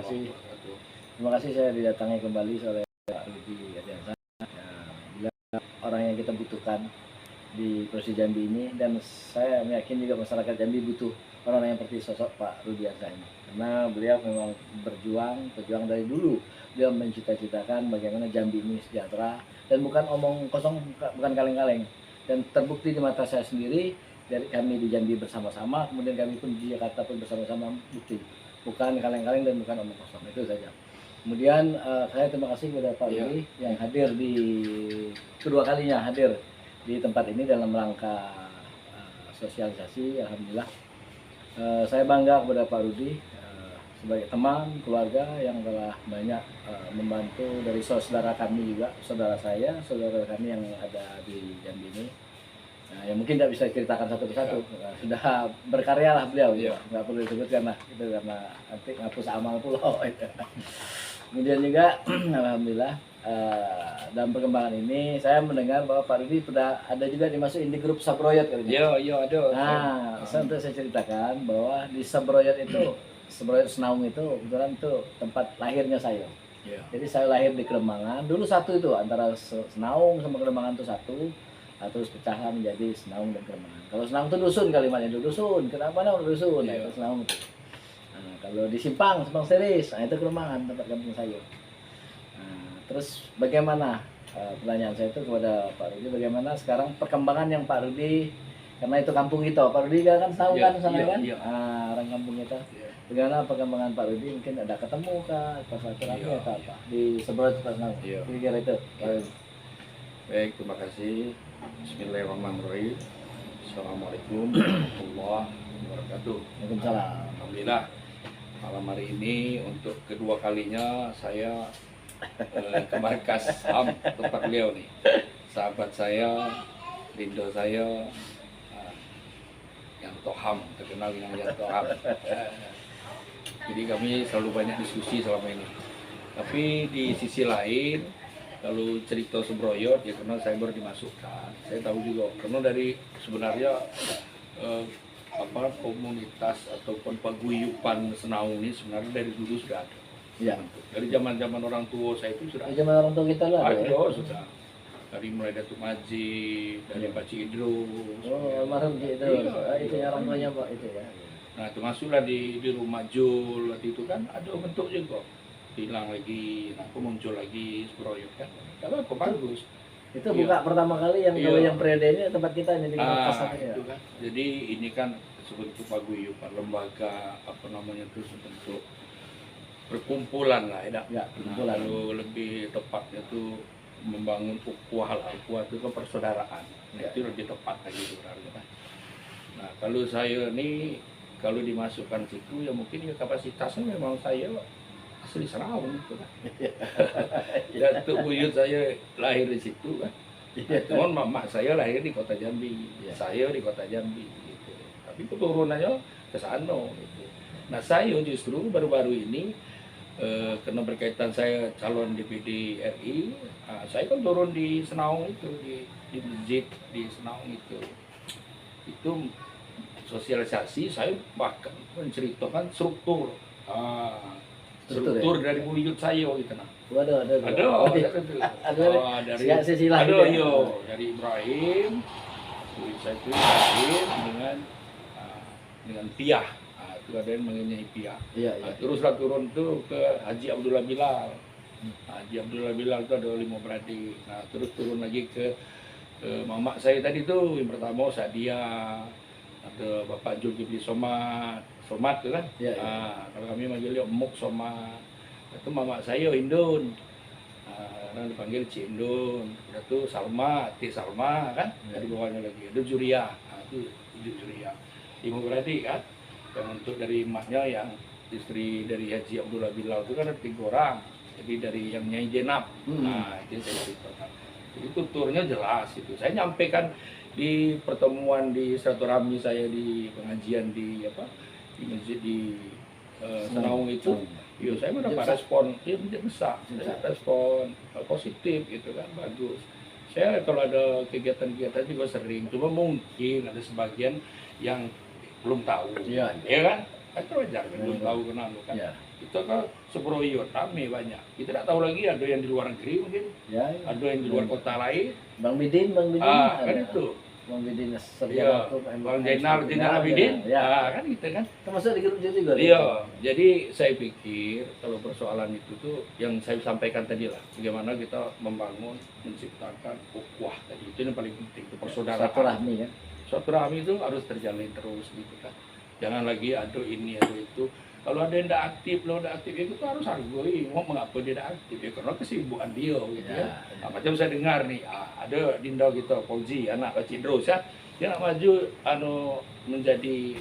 kasih. Terima kasih saya didatangi kembali oleh Pak Rudi Ardiansah. Ya, orang yang kita butuhkan di Provinsi Jambi ini, dan saya yakin juga masyarakat Jambi butuh orang-orang yang seperti sosok Pak Rudi Ardiansah ini, karena beliau memang berjuang dari dulu. Beliau mencita-citakan bagaimana Jambi ini sejahtera, dan bukan omong kosong, bukan kaleng-kaleng, dan terbukti di mata saya sendiri. Dari kami di Jambi bersama-sama, kemudian kami pun di Jakarta pun bersama-sama, bukti bukan kaleng-kaleng dan bukan omong kosong. Itu saja. Kemudian saya terima kasih kepada Pak Rudi yang hadir di kedua kalinya hadir di tempat ini dalam rangka sosialisasi. Alhamdulillah saya bangga kepada Pak Rudi sebagai teman keluarga yang telah banyak membantu, dari saudara kami juga, saudara kami yang ada di Jambi ini. Yang mungkin tidak bisa diceritakan satu persatu, sudah berkarya lah beliau, nggak perlu disebut karena itu, karena nanti ngapus amal pulau. Kemudian juga alhamdulillah dalam perkembangan ini saya mendengar bahwa Pak Rudi sudah ada juga dimasukin di grup Sabroyot katanya. Iya ada. Nah, untuk saya ceritakan bahwa di Sabroyot itu, Sabroyot Senaung itu kebetulan itu tempat lahirnya saya. Jadi saya lahir di Kerembangan, dulu satu itu antara Senaung sama Kerembangan itu satu. Terus pecahlah menjadi Senaung dan Kerembangan. Kalau Senaung itu dusun, kalimatnya itu dusun. Kenapa namanya dusun? Nah, itu Senaung itu. Nah, kalau di Simpang Seris, nah itu Kerembangan tempat kampung saya. Nah, terus bagaimana pertanyaan saya itu kepada Pak Rudi, bagaimana sekarang perkembangan yang Pak Rudi, karena itu kampung kita, Pak Rudi kan tahu kan sana kan? Orang kampung kita. Bagaimana perkembangan Pak Rudi? Mungkin ada ketemu kah, silaturahmi atau apa di Sabroyot Senaung? Kira-kira itu. Baik, terima kasih. Bismillahirrahmanirrahim. Assalamualaikum warahmatullahi wabarakatuh. Waalaikumsalam. Alhamdulillah, malam hari ini untuk kedua kalinya saya ke markas HAM tempat beliau nih. Sahabat saya, Lindo saya, Yanto HAM, terkenal dengan Yanto HAM. Jadi kami selalu banyak diskusi selama ini. Tapi di sisi lain, kalau cerita Sabroyot ya karena saya baru dimasukkan, saya tahu juga karena dari sebenarnya komunitas ataupun paguyuban Senaung ini sebenarnya dari dulu sudah ada. Ya. Dari zaman orang tua saya itu sudah. Zaman orang tua kita lah. Sudah. Dari mulai Datuk Majid, dari Pak Cik Idrus. Almarhum Cik Idrus. Itu orang tuanya Pak itu ya. Nah, termasuklah di rumah Jul waktu itu kan ada bentuk juga. Hilang lagi, aku muncul lagi Sabroyot kan, kalau aku bagus. Itu buka pertama kali yang kalau yang periode ini tempat kita ini di pasar itu kan. Jadi ini kan sebentuk paguyuban, lembaga apa namanya itu sebentuk perkumpulan lah ya. Perkumpulan. Lalu lebih tepatnya itu membangun ukhuwah lah, ukhuwah itu kan persaudaraan. Itu lebih tepat lagi sebenarnya. Nah kalau saya ini kalau dimasukkan situ ya mungkin ya kapasitasnya memang saya asli Senaung itu kan. Datuk buyut saya lahir di situ kan. Cuman mama saya lahir di kota Jambi, saya di kota Jambi gitu. Tapi keturunannya ke sana gitu. Nah saya justru baru-baru ini karena berkaitan saya calon DPD RI, saya kan turun di Senaung itu, di masjid di Senaung itu sosialisasi. Saya bahkan menceritakan struktur dari buyut saya gitu nah. Ada. Dari dari Ibrahim, buyut saya itu Ibrahim dengan Piah. Itu ada yang mengenai Piah. Teruslah turun tuh ke Haji Abdullah Bilal. Haji Abdullah Bilal itu ada 5 beradik. Nah, terus turun lagi ke mamak saya tadi tuh, yang pertama Sadia, ada Bapak Zulkifli Somad itu kan. Kalau kami manggilnya Muk Somad. Itu mamak saya Indun. Orang dipanggil Cik Indun. Itu Salma, Salma kan. Dari bawahnya lagi ada Juria. Itu Juria. 5 beradik kan. Yang untuk dari emaknya yang istri dari Haji Abdullah Bilal itu kan ada 3 orang. Jadi dari yang Nyai Jenab. Nah, itu saya ceritakan. Jadi tuturnya jelas itu. Saya nyampaikan di pertemuan di silaturahmi saya di pengajian di masjid di Senaung itu. Saya mendapat respon besar. Saya respon positif gitu kan, bagus. Saya kalau ada kegiatan-kegiatan juga sering, cuma mungkin ada sebagian yang belum tahu, ya kan? Kan wajar, belum tahu kenal kan. kita kan sebroyo rame banyak. Kita tidak tahu lagi ada yang di luar negeri mungkin, Ya, ya. ada yang di luar kota lain. Bang Bidin Kan ada. itu. Bang Bidin Iya, Sarjana Hukum Bang Zainal Abidin, ya. kan gitu kan. Termasuk di grup juga. Iya, jadi saya pikir kalau persoalan itu tuh yang saya sampaikan tadi lah, bagaimana kita membangun, menciptakan ukhuwah tadi itu yang paling penting, itu persaudaraan. Satu rahmi kan. Suatu rahmi itu harus terjalin terus gitu kan. Jangan lagi ada ini ada itu. Kalau ada yang tidak aktif, lo tidak aktif, ya kita harus hargai. Mau mengapa dia tidak aktif? Ya karena kesibukan dia gitu ya. Nah, macam saya dengar nih, ada Dinda kita, Fauzi, anak Pak Cidros ya, dia nak maju menjadi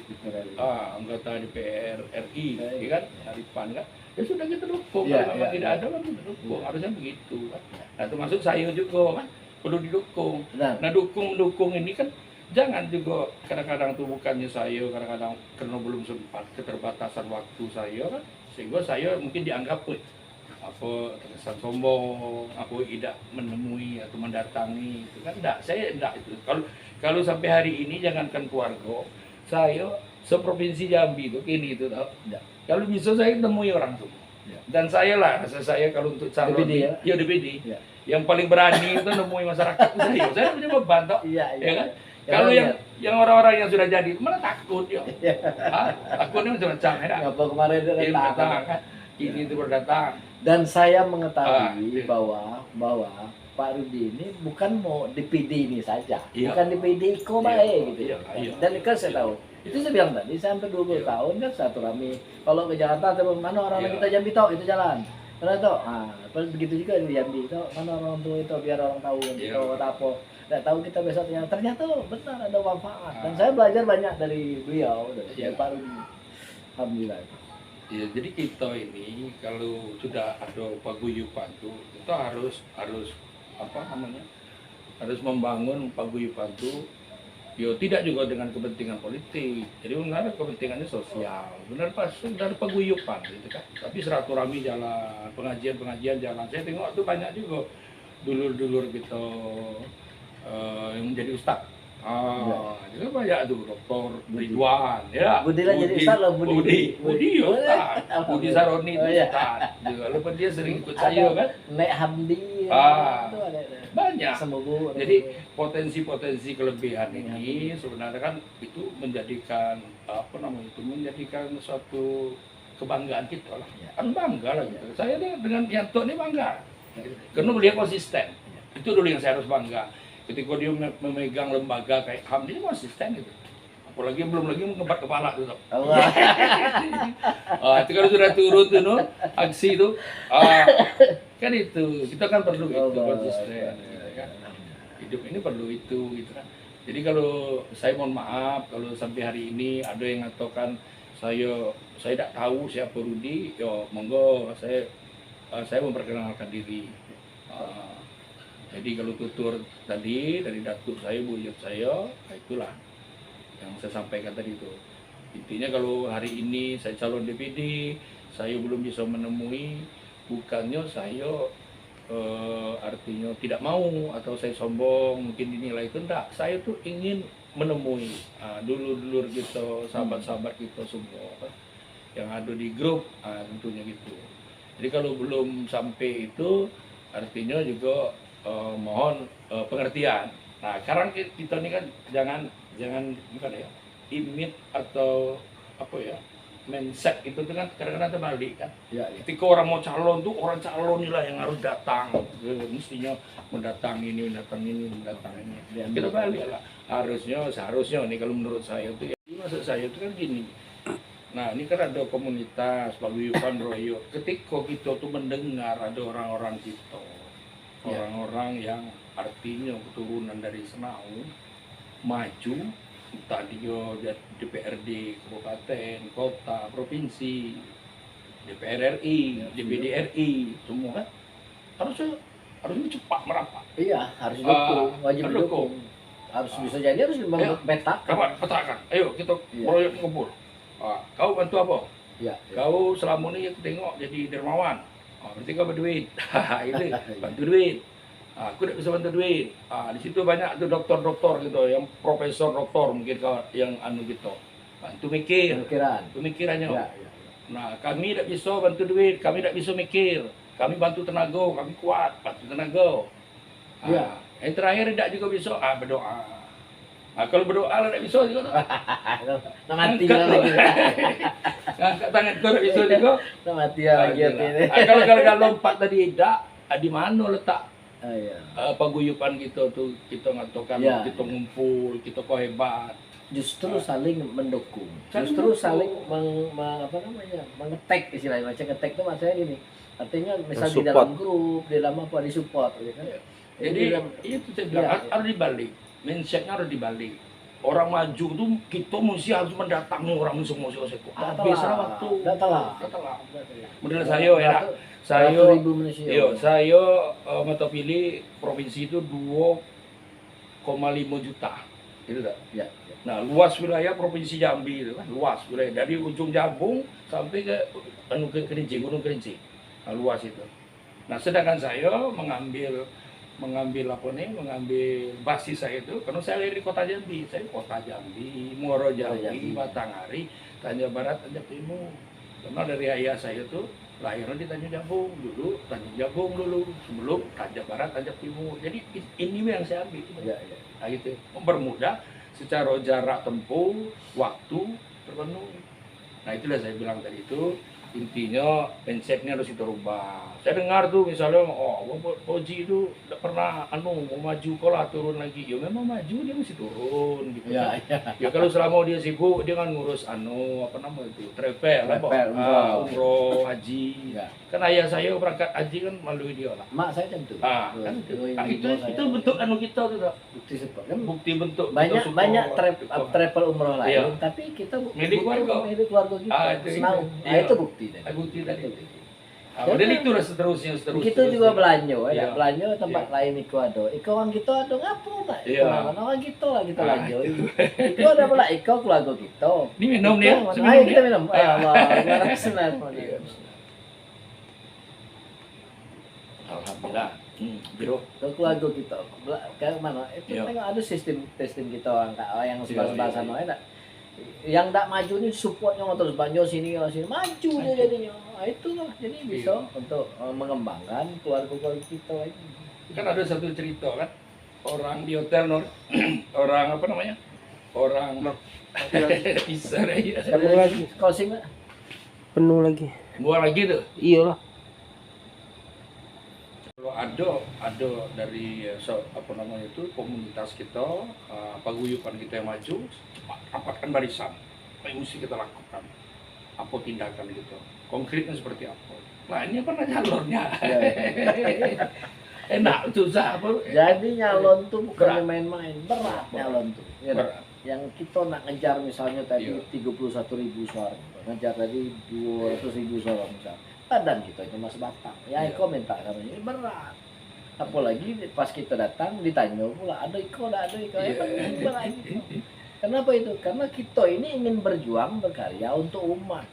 anggota DPR RI, ya kan, dari PAN kan. Ya sudah kita dukung, kalau memang tidak ada kan kita dukung, harusnya begitu kan. Nah termasuk saya juga kan, perlu didukung. Nah dukung ini kan jangan juga kadang-kadang tuh bukannya saya kadang-kadang karena belum sempat keterbatasan waktu saya kan, sehingga saya mungkin dianggap apa terkesan sombong, apa tidak menemui atau mendatangi itu kan enggak, saya enggak itu. Kalau sampai hari ini jangankan keluarga, saya seprovinsi Jambi itu kini itu tahu. Kalau bisa saya temui orang semua. Dan saya lah, rasa saya kalau untuk calon DPD ya, DPD. Yang paling berani itu nemui masyarakat itu saya punya beban toh. Ya kan? Kalau yang orang-orang yang sudah jadi malah takut ya. Takutnya macam-macam ya. Ngapa kemarin dia datang kan? Ini itu berdatang. Dan saya mengetahui bahwa Pak Rudi ini bukan mau DPD ini saja, bukan DPD baik gitu. Dan kan saya tahu. Itu saya bilang tadi, saya hampir 20 tahun kan satu rame. Kalau ke Jakarta atau mana orang-orang kita Jambi tahu itu jalan. Karena itu, begitu juga di Jambi itu mana orang tua itu biar orang tahu kita apa. Tidak tahu kita besok ternyata benar ada manfaat. Dan saya belajar banyak dari beliau, dari Pak Rudi. Alhamdulillah. Ya, jadi kita ini kalau sudah ada paguyuban tuh, kita harus apa namanya? Harus membangun paguyuban tuh. Yo tidak juga dengan kepentingan politik. Jadi benar kepentingannya sosial. Benar pas dari paguyuban gitu kan. Tapi silaturahmi jalan, pengajian jalan. Saya tengok tuh banyak juga dulur-dulur kita yang menjadi ustaz. Itu banyak tuh Dr. Ridwan ya. Budi lah jadi ustaz lah Budi ustaz. Budi Saroni itu ustaz. Juga lepas dia sering ikut saya kan. Nek Hamdi. Itu ada. Banyak. Semoga. Jadi potensi kelebihan ini sebenarnya kan itu menjadikan apa namanya itu menjadikan suatu kebanggaan kita lah. Kan bangga lah gitu. Saya dengan Yanto ini bangga. Karena beliau konsisten. Itu dulu yang saya harus bangga. Ketika dia memegang lembaga kayak HAM ini konsisten gitu. Apalagi belum lagi mengebat kepala tuh. Itu kalau sudah turun tuh no, aksi itu kan itu kita kan perlu itu konsisten gitu kan. Hidup ini perlu itu gitu kan. Jadi kalau saya mohon maaf kalau sampai hari ini ada yang mengatakan saya tidak tahu siapa Rudi, yo monggo saya memperkenalkan diri. Jadi kalau tutur tadi dari datuk saya, buyut saya, itulah yang saya sampaikan tadi itu. Intinya kalau hari ini saya calon DPD, saya belum bisa menemui, bukannya saya artinya tidak mau atau saya sombong, mungkin dinilai itu enggak. Saya tuh ingin menemui dulur-dulur kita, sahabat-sahabat kita semua yang ada di grup, tentunya gitu. Jadi kalau belum sampai itu, artinya juga mohon pengertian. Nah, sekarang kita ini kan jangan bukan ya, imit atau apa ya, mindset itu kan kadang-kadang terbalik kan. Ketika orang mau calon tuh orang calon inilah yang harus datang, mestinya mendatangi ini. Kita balik lah. Seharusnya nih kalau menurut saya itu ya, maksud saya itu kan gini. Nah, ini kan ada komunitas paguyuban royo. Ketika kita tuh mendengar ada orang-orang kita, orang-orang yang artinya keturunan dari Senau maju, entah dia DPRD kabupaten, kota, provinsi, DPR RI, DPD RI, semua kan harusnya cepat merapat. Iya, harus didukung, wajib didukung. Harus bisa jadi harus membangun peta. Petakan. Ayo kita proyek ngumpul. Kau bantu apa? Kau selama ini tengok jadi dermawan. Berarti kau berduit. Itu bantu duit. Aku tidak bisa bantu duit. Di situ banyak tuh dokter-dokter gitu, yang profesor doktor mungkin kau yang anu gitu. Bantu mikir. Pemikirannya. Nah, kami tidak bisa bantu duit, kami tidak bisa mikir. Kami bantu tenaga, kami kuat, bantu tenaga. Iya. Yang terakhir tidak juga bisa, berdoa. Kalau berdoa tidak bisa juga. Nah, mati Angkat lagi. Angkat tangan kau tidak bisa juga. Nah, mati lagi ini. Kalau lompat tadi tidak, di mana letak Iya. paguyuban kita tuh, kita ngatakan Iya. kita ngumpul, kita kok hebat. Justru saling mendukung, Saling justru mendukung. saling apa namanya, mengetek istilahnya. Macam ngetek itu maksudnya gini, artinya misal di Support. dalam grup, di dalam apa, di support gitu kan. Iya. Jadi Jadi di dalam, itu saya bilang Iya. harus dibalik, mindsetnya harus dibalik. Orang maju tuh kita mesti harus mendatangi orang semua seko. Habislah waktu. Datalah. Menurut saya ya, saya ribu manusia. iya, saya mata pilih provinsi itu 2,5 juta. Itu tak? Ya. Nah, luas wilayah provinsi Jambi itu kan, luas wilayah dari ujung Jambung sampai ke Kerinci, Gunung Kerinci. Nah, luas itu. Nah, sedangkan saya mengambil basis saya itu karena saya lahir di kota Jambi. Saya kota Jambi, Muaro Jambi. Jambi, Batanghari, Tanjung Barat, Tanjung Timur. Karena dari ayah saya itu lahirnya di Tanjung Jabung dulu, Tanjung Jabung dulu, sebelum Tanjung Barat, Tanjung Timur. Jadi ini yang saya ambil. Ya, ya. Nah, gitu. Mempermudah secara jarak tempuh, waktu terpenuhi. Nah, itulah saya bilang tadi itu intinya mindsetnya harus kita rubah. Saya dengar tuh misalnya, Oji itu tidak pernah mau maju kalau turun lagi. Ya memang maju, dia mesti turun gitu. Ya, ya. Ya kalau selama dia sibuk dia kan ngurus travel, umroh, haji. Ya. Kan ayah saya berangkat haji kan melalui dia lah. Mak saya tentu. Kan itu bentuk kita tuh tak? Bukti support kan. Bukti bentuk Banyak kita banyak support. travel umroh lain, Iya. tapi kita Milik keluarga. milik keluarga kita. Itu. Senang. Nah, Iya. itu bukti tadi. Bukti tadi. Dan Dan itulah seterusnya. Kita juga belanja, ya. Iya. Belanja tempat lain Iko ada. Iko orang kita ada ngapo nak? Iya. Orang kita lah kita Ah, belanja. Iko ada pula Iko keluarga kita. Ini minum nih ya. Ayo kita minum. Ya Allah, bismillah. Iya. Alhamdulillah. Biro. Ke keluarga kita. Kayak mana? Itu Iya. tengok ada sistem kita orang yang sebelah Iya, sana ada. Yang tak maju ni supportnya terus banyak sini maju dia jadinya. Nah, itulah jadi bisa untuk mengembangkan keluarga kita lagi. Kan ada satu cerita kan, orang di hotel orang apa namanya, orang bisa ya, Penuh lagi. Closing Pak. Penuh lagi. buah lagi tuh. Iyalah. Kalau ada dari apa namanya itu komunitas kita, paguyuban kita yang maju, cepat rapatkan barisan. Apa yang mesti kita lakukan? Apa tindakan gitu? Konkretnya seperti apa? Nah ini apa jalurnya? Enak susah apa? Jadi nyalon tuh Berat. bukan main-main, berat nyalon tuh. Ya, Berat. yang kita nak ngejar misalnya tadi Iya. 31.000 suara, ngejar tadi 200.000 suara misalnya. Badan kita cuma sebatang. Ya Iya. Iko minta sama ini berat. Apalagi pas kita datang ditanya pula ada Iko, ada Iko. Iya. Berat gitu. Kenapa itu? Karena kita ini ingin berjuang berkarya untuk umat.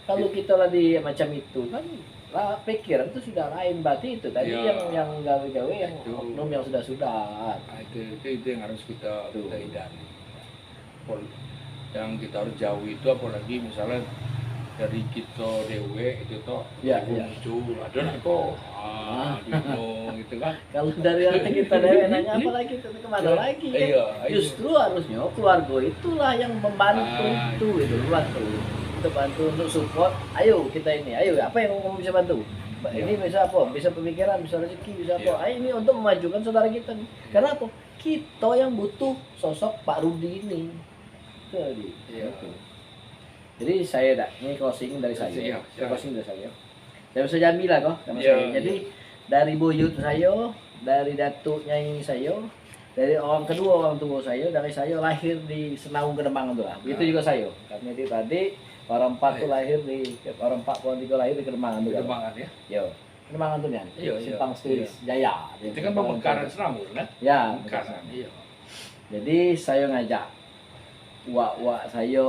Kalau kita lagi macam itu kan lah pikiran itu sudah lain, berarti itu tadi Iya. yang gawe-gawe yang Itu. oknum yang sudah. Nah, itu yang harus kita Tuh. hindari. Yang kita harus jauhi itu apalagi misalnya dari kita dewe itu toh Iya, iya. muncul ada nak kok dino gitu kan. Kalau dari hati kita dari nanya apa lagi itu kemana Iya, lagi kan? iya, Justru harusnya keluarga itulah yang membantu Ah, itu bantu untuk bantu untuk support. Ayo kita ini, ayo apa yang kamu bisa bantu? Ini bisa apa? Bisa pemikiran, bisa rezeki, bisa apa? Iya. Ayo ini untuk memajukan saudara kita nih. Karena apa? Kita yang butuh sosok Pak Rudi ini. Jadi, Iya. itu. Jadi saya dah, ini closing dari saya. Iya, Saya silakan. closing dari saya. Saya bisa Jambi lah kok sama Iya, saya. Jadi dari buyut saya, dari datuk nyai saya, dari orang kedua orang tua saya, dari saya lahir di Senaung Kedemang itu lah. Begitu juga saya. Karena itu tadi orang empat tuh lahir di orang 4 lahir di Kedemang itu. Perkembangan ya. Yo. Kedemang itu nih. Iya, iya. Simpang Sturis Jaya. Itu kan pemekaran Senamur kan? Ya, Pemekaran. Iya. jadi saya ngajak wak saya,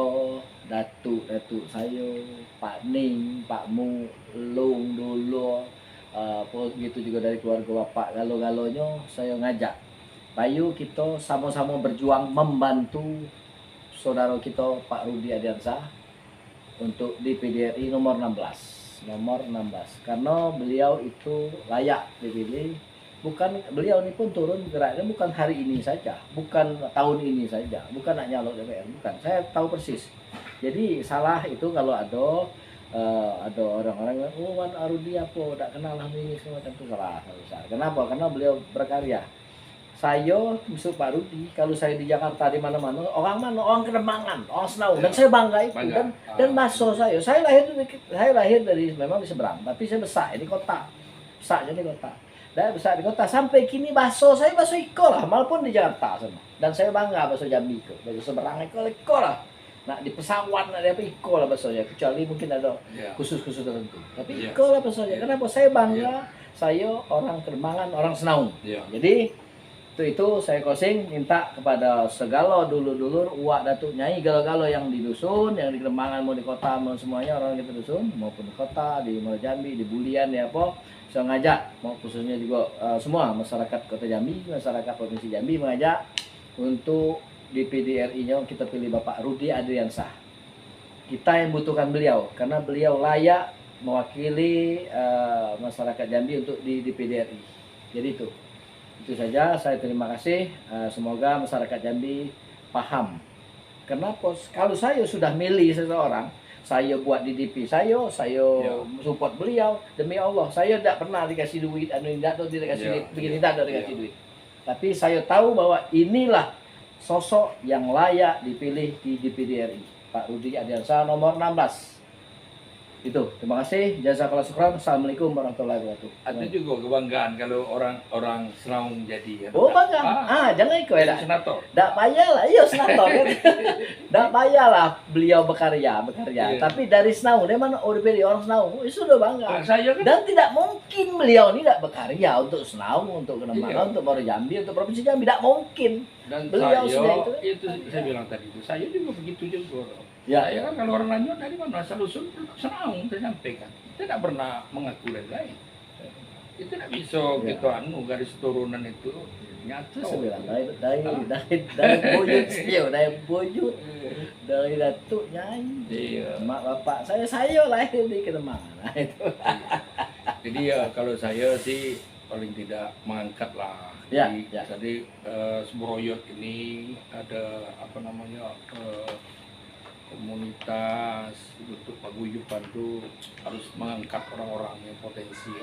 datuk saya, Pak Ning, Pak Mu, Lung dulu, begitu juga dari keluarga bapak galo-galonya saya ngajak. Bayu kita sama-sama berjuang membantu saudara kita Pak Rudi Adiansyah untuk DPD RI nomor 16 karena beliau itu layak dipilih. Bukan beliau ini pun turun geraknya bukan hari ini saja, bukan tahun ini saja, bukan nak nyalok DPR, bukan. Saya tahu persis. Jadi salah itu kalau ada orang-orang yang Wan Arudi apa tak kenal lah ini semacam itu, salah besar. Kenapa? Karena beliau berkarya. Saya masuk Pak Rudi, kalau saya di Jakarta di mana-mana, orang Kembangan, orang Senau, dan saya bangga itu. Dan bakso saya lahir dari memang di seberang, tapi saya besar di kota, besarnya di kota. Dan besar di kota sampai kini bakso saya bakso Iko lah, maupun di Jakarta sama. Dan saya bangga bakso Jambi Iko, bakso seberang Iko lah. Nah di pesawat ada apa Iko lah baksonya, kecuali mungkin ada khusus-khusus tertentu. Tapi Iko lah baksonya. Kenapa saya bangga? Saya orang Kembangan, orang Senau. Jadi itu saya closing minta kepada segala dulur-dulur uak datuk nyai galo-galo yang di dusun, yang di Kembangan mau di kota mau semuanya orang kita dusun maupun di kota, di Muara Jambi, di Bulian ya apa, saya ngajak mau khususnya juga semua masyarakat Kota Jambi, masyarakat Provinsi Jambi mengajak untuk DPD RI-nya kita pilih Bapak Rudi Adriansah. Kita yang butuhkan beliau karena beliau layak mewakili masyarakat Jambi untuk di DPD RI. Jadi itu saja, saya terima kasih. Semoga masyarakat Jambi paham. Kenapa? Kalau saya sudah milih seseorang, saya buat di DP saya support beliau demi Allah. Saya tidak pernah dikasih duit, tidak dikasih begini, tidak dikasih duit. Tapi saya tahu bahwa inilah sosok yang layak dipilih di DPD RI, Pak Rudi Adriansah nomor 16. Itu, terima kasih. Jazakallahu khairan. Assalamualaikum warahmatullahi wabarakatuh. Ada juga kebanggaan kalau orang Senau jadi. Oh bangga. Jangan ikut ya. Senator. Tak payahlah, iya senator kan. Tak payahlah beliau bekarya. Tapi dari Senau, dia mana ODPD orang Senau, sudah bangga. Saya kan. Dan tidak mungkin beliau ini tidak bekarya untuk Senau, untuk Kembangan, untuk Muara Jambi, untuk Provinsi Jambi, tidak mungkin. Dan beliau itu saya bilang tadi itu, saya juga begitu juga. Ya Kan kalau orang lanjut dari mana asal usul Senau saya sampaikan. Kita tidak pernah mengaku lain. Itu tidak bisa kita garis turunan itu nyata. Saya bilang dari buyut dari datuk nyai. Mak bapak saya lahir di Kembangan. Nah, itu. Jadi kalau saya sih paling tidak mengangkat lah. Jadi Sembroyot ini ada komunitas untuk paguyuban tuh harus mengangkat orang-orang yang potensi.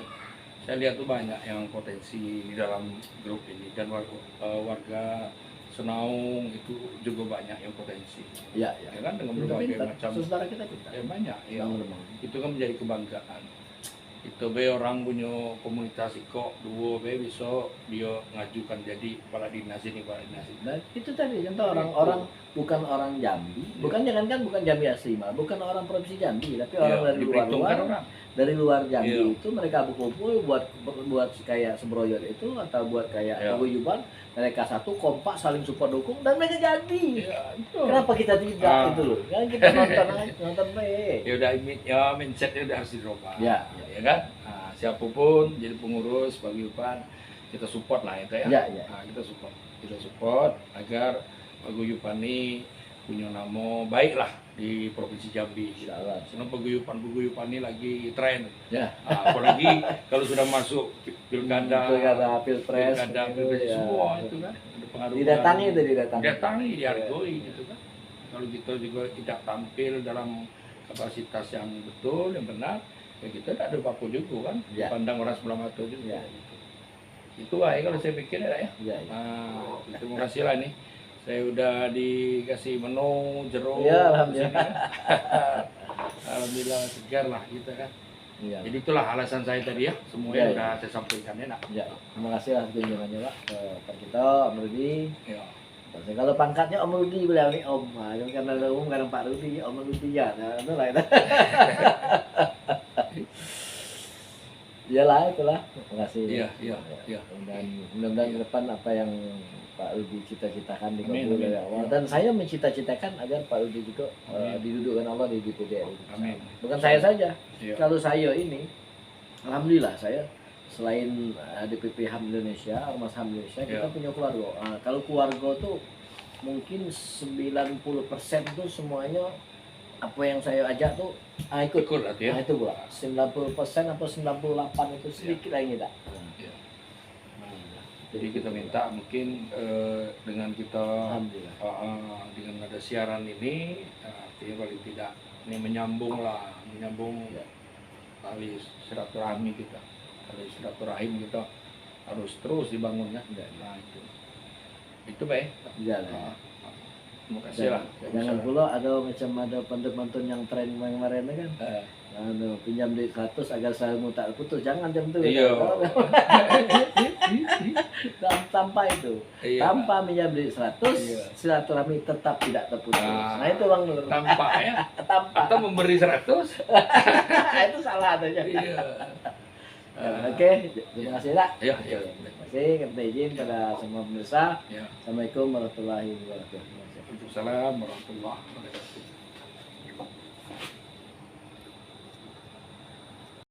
Saya lihat tuh banyak yang potensi di dalam grup ini dan warga Senau itu juga banyak yang potensi. Ya kan dengan berbagai macam saudara kita. Banyak ya. Itu kan menjadi kebanggaan. Itu orang punya komunitas kok dua bisa dia ngajukan jadi kepala dinas ini. Nah, itu tadi contoh orang-orang bukan orang Jambi, bukan Jambi asli, bukan orang Provinsi Jambi, tapi orang dari luar Jambi itu mereka berkumpul buat kayak Sembroyot itu atau buat kayak paguyuban, mereka satu kompak saling support dukung dan mereka jadi. Kenapa kita tidak itu loh? Kan kita nonton Ya udah mindsetnya udah harus dirubah. Ya kan? Nah, siapapun jadi pengurus paguyuban kita support lah ya. Nah, kita support agar paguyuban ini punya nama baik lah di Provinsi Jambi. Karena paguyuban ini lagi tren. Apalagi kalau sudah masuk pilkada, pilpres semua itu kan pengaruh. Didatangi, dihargai gitu kan. Kalau kita juga tidak tampil dalam kapasitas yang betul, yang benar, ya kita tidak ada apa-apa juga kan. Pandang orang sebelah mata juga. Itu aja kalau saya pikir ya. Nah, terima kasih lah nih. Saya udah dikasih menu jeruk. Alhamdulillah. Alhamdulillah segar lah kita kan. Jadi itulah alasan saya tadi ya. Semuanya udah saya sampaikan ya nak. Terima kasih lah kunjungannya Pak ke kita Om Rudi. Kalau pangkatnya Om Rudi beliau nih Om. Karena ada Om kadang Pak Rudi, Om Rudi ya. Nah, itu lah itu. Iyalah itulah. Terima kasih. Iya. Mudah-mudahan ke depan apa yang Pak Rudi cita-citakan dikabul dari Allah. Dan saya mencita-citakan agar Pak Rudi juga didudukkan Allah di DPD RI. Bukan saya saja. Kalau saya ini, alhamdulillah saya selain DPP HAM Indonesia, Ormas HAM Indonesia, kita punya keluarga. Kalau keluarga tuh mungkin 90% tuh semuanya apa yang saya ajak tuh ikut. Ikut berarti ya. Nah itu gua 90% atau 98 itu sedikit lagi tak. Ya. Jadi kita minta mungkin dengan kita Alhamdulillah. dengan ada siaran ini artinya paling tidak ini menyambung Ya. tali silaturahmi kita, tali silaturahim kita harus terus dibangun ya. Nah itu baik. Ya. Terima kasih lah. Jangan pula ada pantun-pantun yang tren kemarin kan. Pinjam duit 100 agar salmu tak putus. Jangan jam itu. Iya. Tanpa itu. Iya. Tanpa minjam duit 100, Iya. silaturahmi tetap tidak terputus. Nah itu Bang Nur. Tanpa ya. Tanpa. Atau memberi 100. Itu salah adanya. Iya. Oke, terima kasih lah. Ya, ya. Terima kasih, kita izin pada semua pemirsa. Ya. Assalamualaikum warahmatullahi wabarakatuh. Waalaikumsalam warahmatullahi wabarakatuh.